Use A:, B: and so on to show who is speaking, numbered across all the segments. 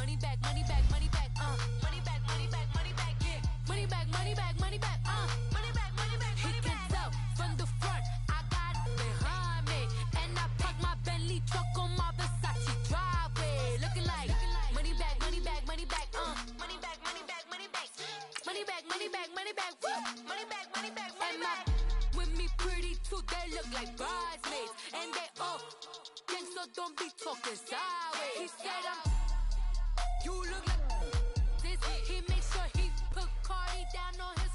A: Money back, money back, money back, money back, money back, money back, yeah. Money back, money back, money back, money back, money back, money back. He can tell from the front, I got it behind me, and I park my Bentley truck on my Versace driveway, looking like money back, money back, money back, money back, money back, money back, money back, money back, money back, money back, money back, money back. With me pretty too, they look like bridesmaids, and they all gang, so don't be talking sideways. He said you look like this. He makes sure he put Cardi down on his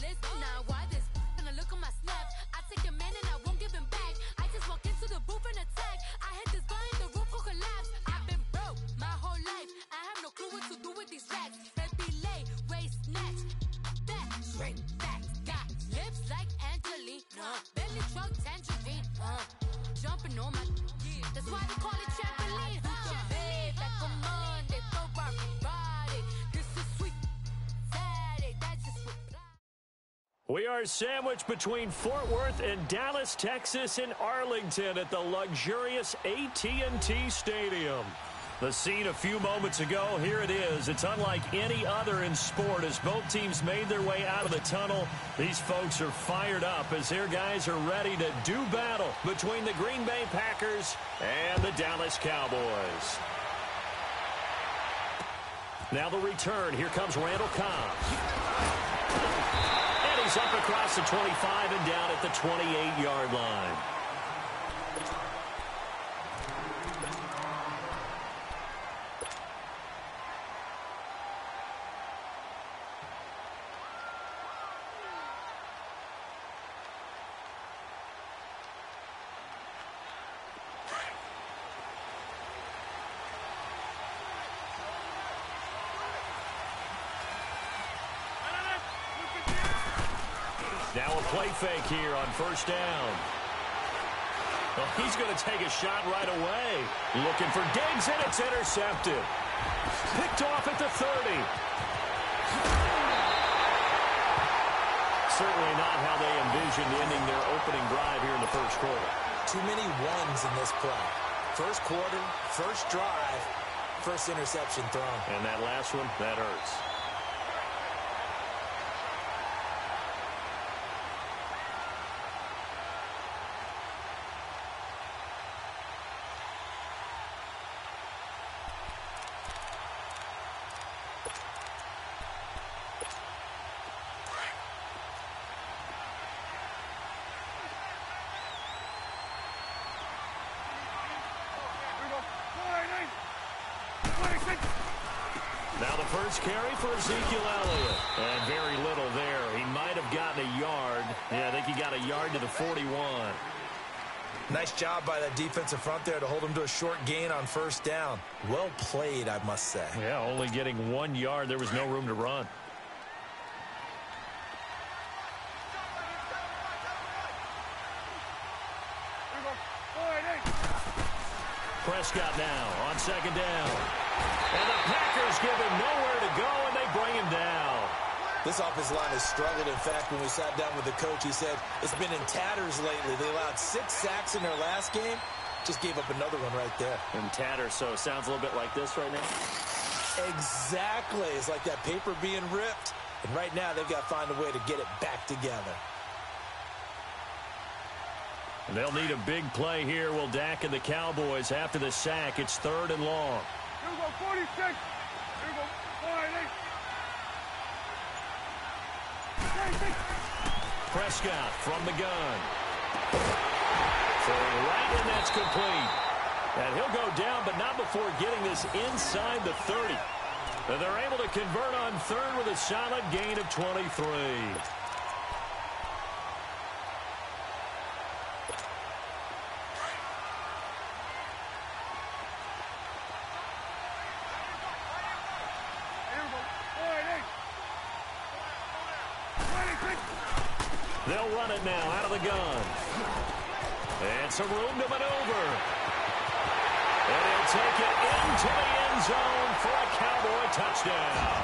A: list. Now why this? Gonna look on my snap. I take your man and I won't give him back. I just walk into the booth and attack. I hit this button, the roof will collapse. I've been broke my whole life. I have no clue what to do with these racks. Baby lay, waist snatch, back, straight back. Got lips like Angelina, belly truck tangerine, jumping on my. That's why they call it trampoline. Babe, like a Monday, Ferrari body. This is sweet Saturday, that's just reply.
B: We are sandwiched between Fort Worth and Dallas, Texas, in Arlington at the luxurious AT&T Stadium. The scene a few moments ago, here it is. It's unlike any other in sport as both teams made their way out of the tunnel. These folks are fired up as their guys are ready to do battle between the Green Bay Packers and the Dallas Cowboys. Now the return. Here comes Randall Cobb. And he's up across the 25 and down at the 28-yard line. Now a play fake here on first down. Well, he's going to take a shot right away. Looking for Diggs, and it's intercepted. Picked off at the 30. Certainly not how they envisioned ending their opening drive here in the first quarter.
C: Too many ones in this play. First quarter, first drive, first interception thrown.
B: And that last one, that hurts. Now the first carry for Ezekiel Elliott. And very little there. He might have gotten a yard. Yeah, I think he got a yard to the 41.
C: Nice job by that defensive front there to hold him to a short gain on first down. Well played, I must say.
B: Yeah, only getting 1 yard. There was no room to run. Prescott now on second down. And the Packers give him nowhere to go, and they bring him down.
C: This offensive line has struggled. In fact, when we sat down with the coach, he said it's been in tatters lately. They allowed 6 sacks in their last game. Just gave up another one right there.
B: In tatters, so it sounds a little bit like this right now?
C: Exactly. It's like that paper being ripped. And right now, they've got to find a way to get it back together.
B: And they'll need a big play here. Will Dak and the Cowboys after the sack. It's 3rd and long.
D: Here we go, 46. Here we go, 48.
B: Prescott from the gun. Throwing right, and that's complete. And he'll go down, but not before getting this inside the 30. And they're able to convert on 3rd with a solid gain of 23. They'll run it now out of the gun. And some room to maneuver. And he'll take it into the end zone for a Cowboy touchdown.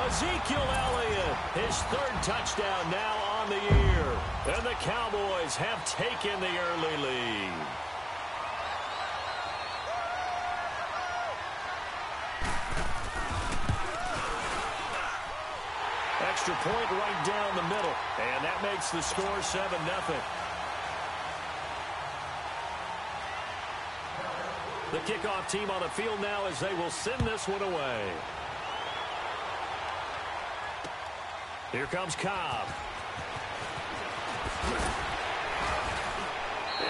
B: Ezekiel Elliott, his 3rd touchdown now on the year. And the Cowboys have taken the early lead. extra point right down the middle. And that makes the score 7-0. The kickoff team on the field now as they will send this one away. Here comes Cobb.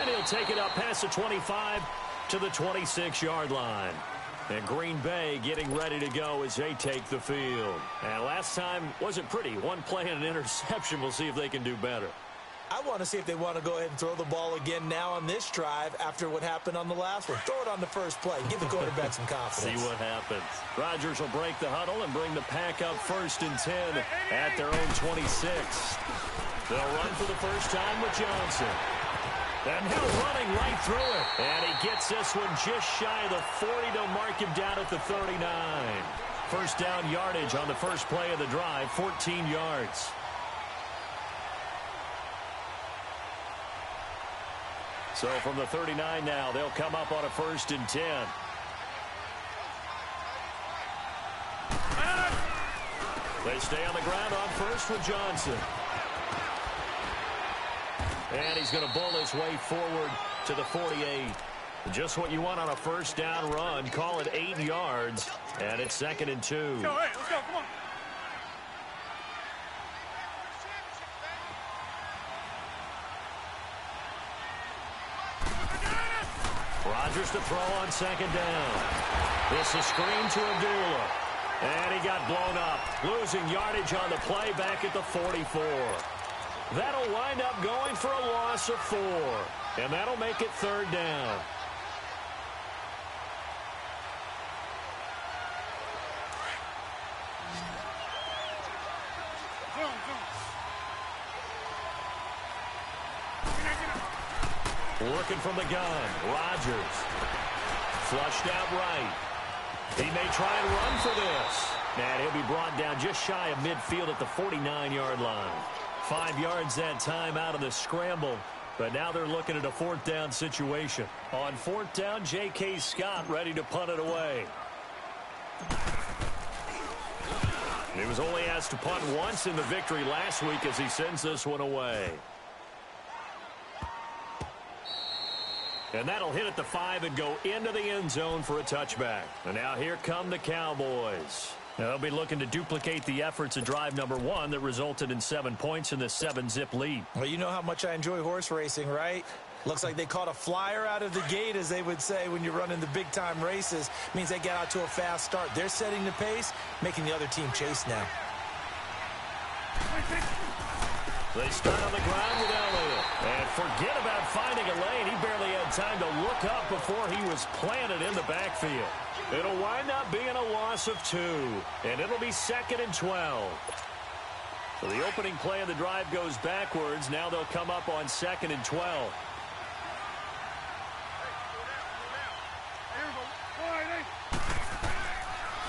B: And he'll take it up past the 25 to the 26-yard line. And Green Bay getting ready to go as they take the field. And last time wasn't pretty. One play and an interception. We'll see if they can do better.
C: I want to see if they want to go ahead and throw the ball again now on this drive after what happened on the last one. Throw it on the first play. Give the quarterback some confidence.
B: See what happens. Rodgers will break the huddle and bring the pack up 1st and 10 at their own 26. They'll run for the first time with Johnson. And he'll running right through it. And he gets this one just shy of the 40 to mark him down at the 39. First down yardage on the first play of the drive, 14 yards. So from the 39 now, they'll come up on a 1st and 10. They stay on the ground on first with Johnson. And he's going to bull his way forward to the 48. Just what you want on a first down run. Call it 8 yards. And it's 2nd and 2.
D: Let's go, come on.
B: Rodgers to throw on 2nd down. This is screen to Abdullah. And he got blown up. Losing yardage on the play back at the 44. That'll wind up going for a loss of 4. And that'll make it 3rd down. Working from the gun, Rodgers. Flushed out right. He may try and run for this. And he'll be brought down just shy of midfield at the 49-yard line. 5 yards that time out of the scramble. But now they're looking at a 4th down situation. On 4th down, J.K. Scott ready to punt it away. He was only asked to punt once in the victory last week as he sends this one away. And that'll hit at the 5 and go into the end zone for a touchback. And now here come the Cowboys. Now they'll be looking to duplicate the efforts of drive number 1 that resulted in 7 points in the 7-zip lead.
C: Well, you know how much I enjoy horse racing, right? Looks like they caught a flyer out of the gate, as they would say when you're running the big-time races. Means they get out to a fast start. They're setting the pace, making the other team chase now.
B: They start on the ground with Elliott. And forget about finding a lane. He barely had time to look up before he was planted in the backfield. It'll wind up being a loss of 2. And it'll be 2nd and 12. So the opening play of the drive goes backwards. Now they'll come up on 2nd and 12.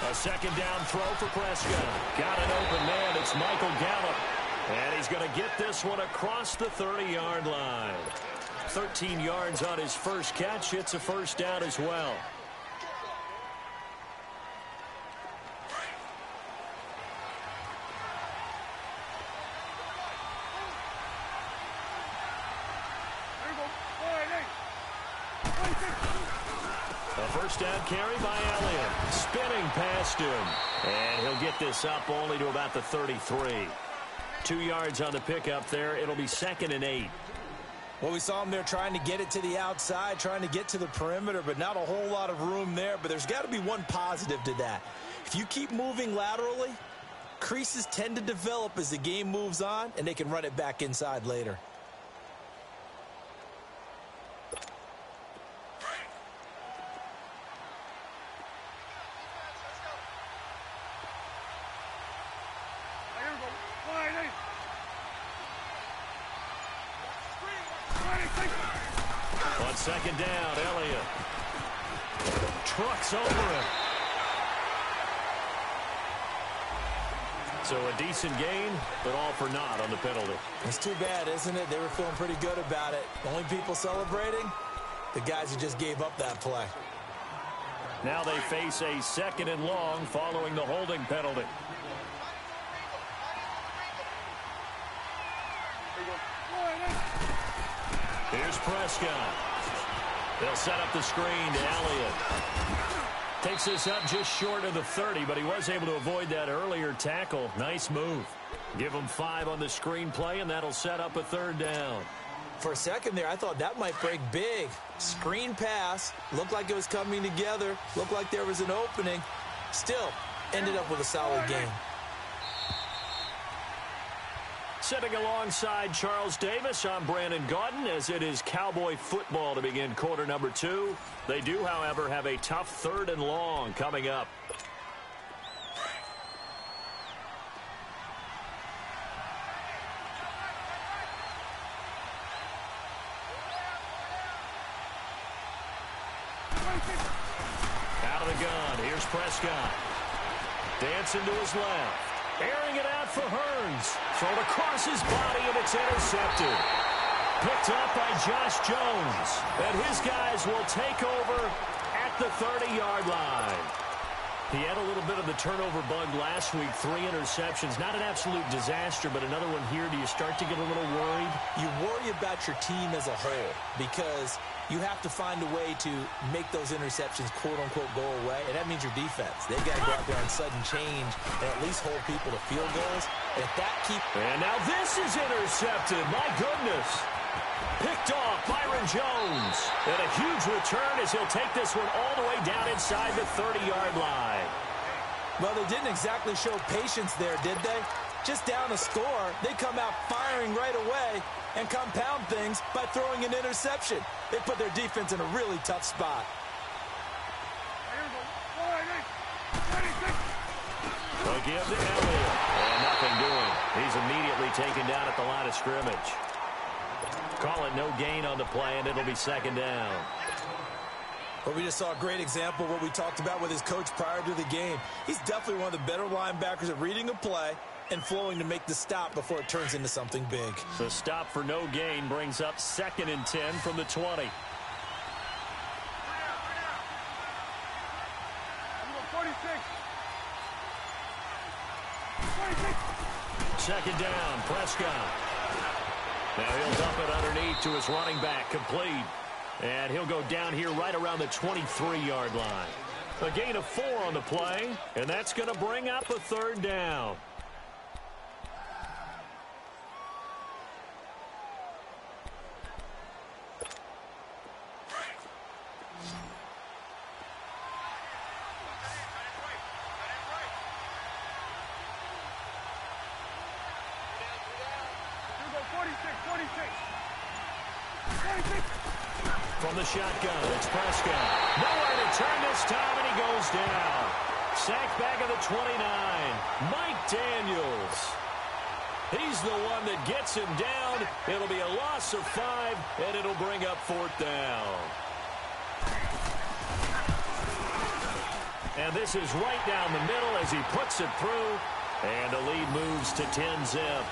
B: A 2nd down throw for Prescott. Got an open man. It's Michael Gallup. And he's going to get this one across the 30-yard line. 13 yards on his first catch. It's a 1st down as well. A 1st down carry by Elliott. Spinning past him. And he'll get this up only to about the 33. 2 yards on the pickup there. It'll be 2nd and 8.
C: Well, we saw him there trying to get it to the outside, trying to get to the perimeter, but not a whole lot of room there. But there's got to be one positive to that. If you keep moving laterally, creases tend to develop as the game moves on, and they can run it back inside later.
B: On 2nd down, Elliott trucks over him. So a decent gain, but all for naught on the penalty.
C: It's too bad, isn't it? They were feeling pretty good about it. Only people celebrating, the guys who just gave up that play.
B: Now they face a 2nd and long following the holding penalty. Here's Prescott. They'll set up the screen to Elliott. Takes this up just short of the 30, but he was able to avoid that earlier tackle. Nice move. Give him 5 on the screen play, and that'll set up a 3rd down.
C: For a second there, I thought that might break big. Screen pass. Looked like it was coming together. Looked like there was an opening. Still, ended up with a solid game.
B: Sitting alongside Charles Davis, I'm Brandon Gaudin, as it is Cowboy football to begin quarter number 2. They do, however, have a tough 3rd and long coming up. Out of the gun, here's Prescott. Dancing to his left. Airing it out for Hearns. Thrown across his body, and it's intercepted. Picked up by Josh Jones. And his guys will take over at the 30-yard line. He had a little bit of the turnover bug last week. 3 interceptions. Not an absolute disaster, but another one here. Do you start to get a little worried?
C: You worry about your team as a whole because you have to find a way to make those interceptions, quote-unquote, go away, and that means your defense. They've got to go out there on sudden change and at least hold people to field goals. And if that
B: And now this is intercepted. My goodness. Picked off Byron Jones. And a huge return as he'll take this one all the way down inside the 30-yard line.
C: Well, they didn't exactly show patience there, did they? Just down a score, they come out firing right away and compound things by throwing an interception. They put their defense in a really tough spot.
B: They'll give to Elliott. And nothing doing. He's immediately taken down at the line of scrimmage. Call it no gain on the play, and it'll be 2nd down.
C: Well, we just saw a great example of what we talked about with his coach prior to the game. He's definitely one of the better linebackers at reading a play and flowing to make the stop before it turns into something big.
B: The stop for no gain brings up 2nd and 10 from the 20. 2nd down, Prescott. Now he'll dump it underneath to his running back, complete. And he'll go down here right around the 23-yard line. A gain of 4 on the play, and that's going to bring up a 3rd down. From the shotgun, it's Prescott. Nowhere to turn this time, and he goes down. Sacked back at the 29. Mike Daniels. He's the one that gets him down. It'll be a loss of 5, and it'll bring up 4th down. And this is right down the middle as he puts it through. And the lead moves to 10-zip.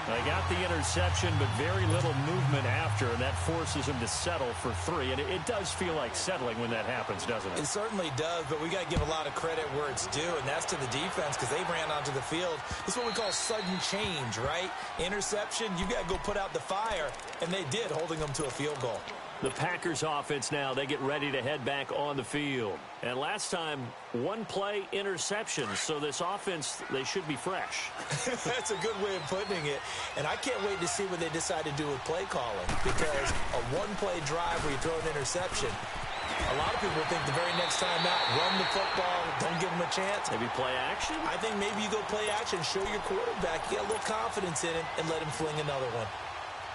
B: They got the interception, but very little movement after, and that forces him to settle for 3. And it does feel like settling when that happens, doesn't it?
C: It certainly does, but we got to give a lot of credit where it's due, and that's to the defense because they ran onto the field. This is what we call sudden change, right? Interception, you got to go put out the fire, and they did, holding them to a field goal.
B: The Packers offense now, they get ready to head back on the field. And last time, 1-play interception. So this offense, they should be fresh.
C: That's a good way of putting it. And I can't wait to see what they decide to do with play calling. Because a 1-play drive where you throw an interception, a lot of people think the very next time out, run the football, don't give them a chance.
B: Maybe play action?
C: I think maybe you go play action, show your quarterback, get a little confidence in it, and let him fling another one.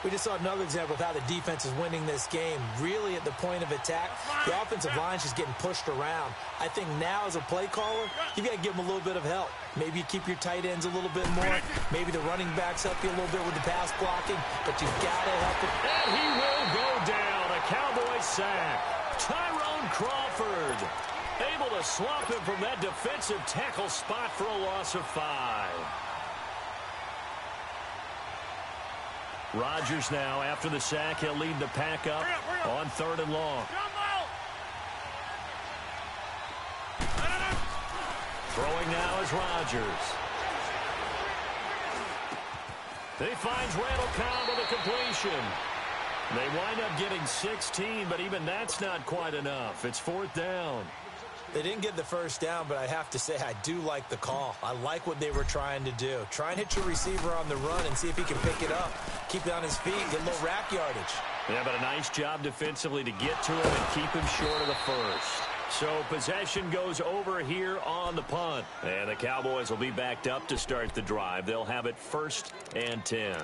C: We just saw another example of how the defense is winning this game. Really at the point of attack, the offensive line's just getting pushed around. I think now as a play caller, you've got to give them a little bit of help. Maybe you keep your tight ends a little bit more. Maybe the running backs help you a little bit with the pass blocking, but you've got to help it.
B: And he will go down. A Cowboy sack. Tyrone Crawford able to swamp him from that defensive tackle spot for a loss of 5. Rodgers now, after the sack, he'll lead the pack up on 3rd and long. Throwing now is Rodgers. He finds Randall Cobb with a completion. They wind up getting 16, but even that's not quite enough. It's 4th down.
C: They didn't get the first down, but I have to say I do like the call. I like what they were trying to do. Try and hit your receiver on the run and see if he can pick it up. Keep it on his feet, get a little rack yardage.
B: Yeah, but a nice job defensively to get to him and keep him short of the first. So possession goes over here on the punt. And the Cowboys will be backed up to start the drive. They'll have it 1st and 10.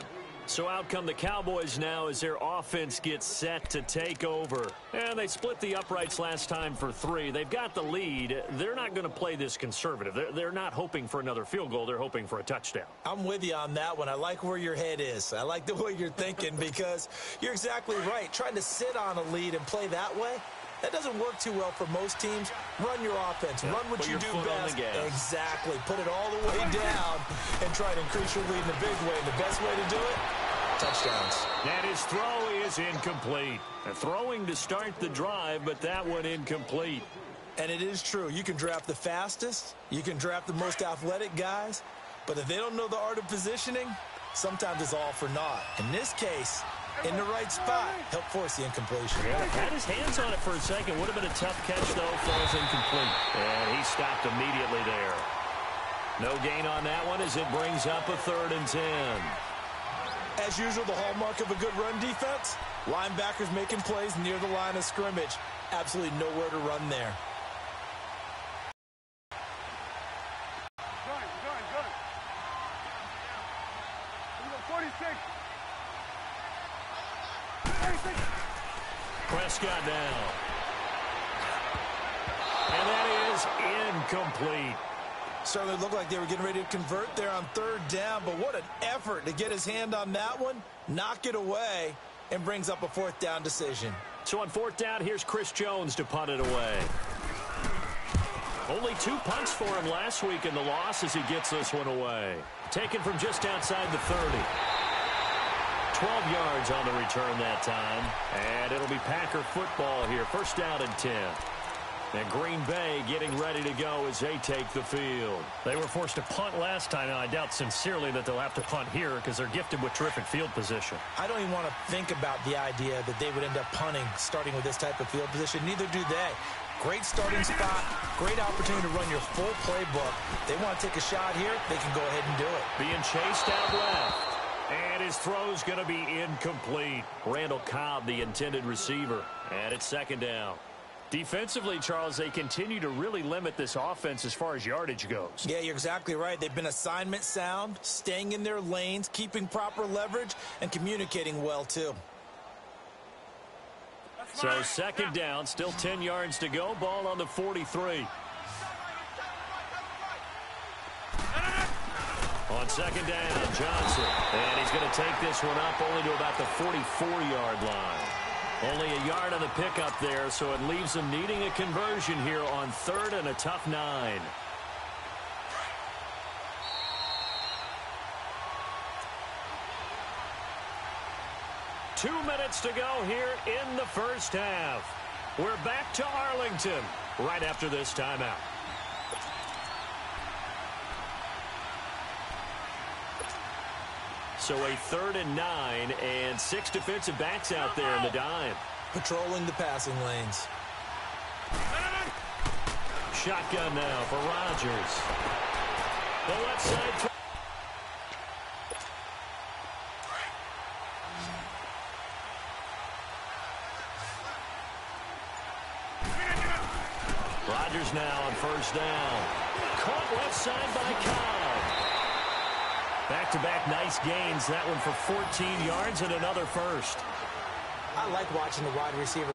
B: So out come the Cowboys now as their offense gets set to take over. And they split the uprights last time for 3. They've got the lead. They're not going to play this conservative. They're not hoping for another field goal. They're hoping for a touchdown.
C: I'm with you on that one. I like where your head is. I like the way you're thinking because you're exactly right. Trying to sit on a lead and play that way, that doesn't work too well for most teams. Run your offense. Run what you do best. Exactly. Put it all the way down and try to increase your lead in a big way. And the best way to do it, touchdowns.
B: And his throw is incomplete. Throwing to start the drive, but that one incomplete.
C: And it is true. You can draft the fastest. You can draft the most athletic guys. But if they don't know the art of positioning, sometimes it's all for naught. In this case, in the right spot, help force the incompletion.
B: Yeah, had his hands on it for a second. Would have been a tough catch, though. Falls incomplete. And he stopped immediately there. No gain on that one as it brings up a 3rd and 10.
C: As usual, the hallmark of a good run defense, linebackers making plays near the line of scrimmage. Absolutely nowhere to run there.
D: Gun. Here we go, 46.
B: Prescott down. And that is incomplete.
C: Certainly looked like they were getting ready to convert there on 3rd down, but what an effort to get his hand on that one, knock it away, and brings up a 4th down decision.
B: So on 4th down, here's Chris Jones to punt it away. Only 2 punts for him last week in the loss as he gets this one away. Taken from just outside the 30. 12 yards on the return that time. And it'll be Packer football here. 1st down and 10. And Green Bay getting ready to go as they take the field. They were forced to punt last time. Now, I doubt sincerely that they'll have to punt here because they're gifted with terrific field position.
C: I don't even want to think about the idea that they would end up punting starting with this type of field position. Neither do they. Great starting spot. Great opportunity to run your full playbook. They want to take a shot here. They can go ahead and do it.
B: Being chased out left. And his throw's going to be incomplete. Randall Cobb, the intended receiver. And it's 2nd down. Defensively, Charles, they continue to really limit this offense as far as yardage goes.
C: Yeah, you're exactly right. They've been assignment sound, staying in their lanes, keeping proper leverage, and communicating well, too.
B: So 2nd down, still 10 yards to go. Ball on the 43. On 2nd down, Johnson. And he's going to take this one up only to about the 44-yard line. Only a yard on the pickup there, so it leaves them needing a conversion here on 3rd and a tough 9. Two minutes to go here in the 1st half. We're back to Arlington right after this timeout. So a 3rd and 9 and 6 defensive backs out there in the dime.
C: Patrolling the passing lanes.
B: Shotgun now for Rodgers. The left side. Rodgers now on 1st down. Caught left side by Cobb. Back-to-back nice gains. That one for 14 yards and another first.
C: I like watching the wide receiver.